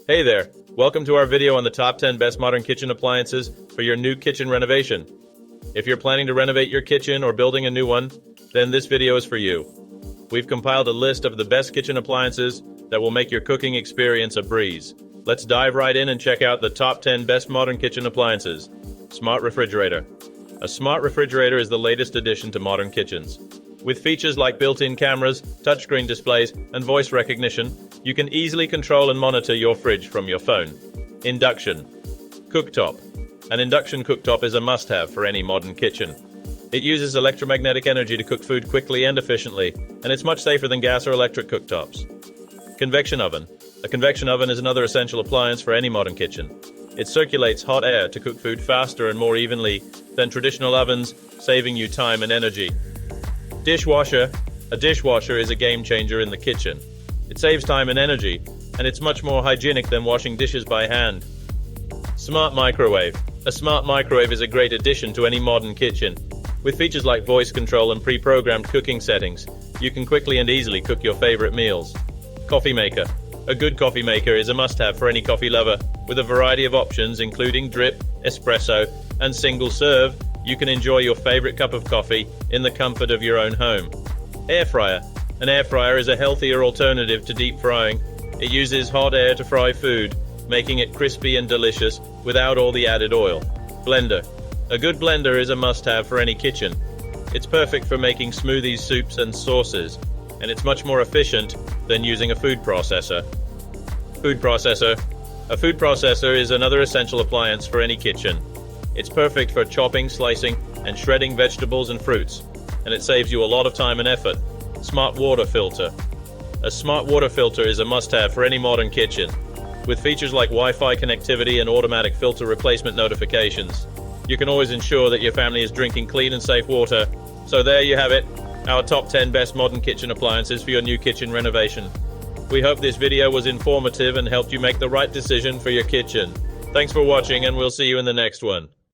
Hey there, welcome to our video on the top 10 best modern kitchen appliances for your new kitchen renovation. If you're planning to renovate your kitchen or building a new one, then this video is for you. We've compiled a list of the best kitchen appliances that will make your cooking experience a breeze. Let's dive right in and check out the top 10 best modern kitchen appliances. Smart refrigerator. A smart refrigerator is the latest addition to modern kitchens. With features like built-in cameras, touchscreen displays, and voice recognition, you can easily control and monitor your fridge from your phone. Induction. Cooktop. An induction cooktop is a must-have for any modern kitchen. It uses electromagnetic energy to cook food quickly and efficiently, and it's much safer than gas or electric cooktops. Convection oven. A convection oven is another essential appliance for any modern kitchen. It circulates hot air to cook food faster and more evenly than traditional ovens, saving you time and energy. Dishwasher. A dishwasher is a game changer in the kitchen. It saves time and energy, and it's much more hygienic than washing dishes by hand. Smart microwave. A smart microwave is a great addition to any modern kitchen. With features like voice control and pre-programmed cooking settings, you can quickly and easily cook your favorite meals. Coffee maker. A good coffee maker is a must-have for any coffee lover. With a variety of options including drip, espresso, and single serve, you can enjoy your favorite cup of coffee in the comfort of your own home. Air fryer. An air fryer is a healthier alternative to deep frying. It uses hot air to fry food, making it crispy and delicious without all the added oil. Blender. A good blender is a must-have for any kitchen. It's perfect for making smoothies, soups, and sauces, and it's much more efficient than using a food processor. Food processor. A food processor is another essential appliance for any kitchen. It's perfect for chopping, slicing, and shredding vegetables and fruits, and it saves you a lot of time and effort. Smart water filter. A smart water filter is a must-have for any modern kitchen. With features like Wi-Fi connectivity and automatic filter replacement notifications, you can always ensure that your family is drinking clean and safe water. So there you have it, our top 10 best modern kitchen appliances for your new kitchen renovation. We hope this video was informative and helped you make the right decision for your kitchen. Thanks for watching, and we'll see you in the next one.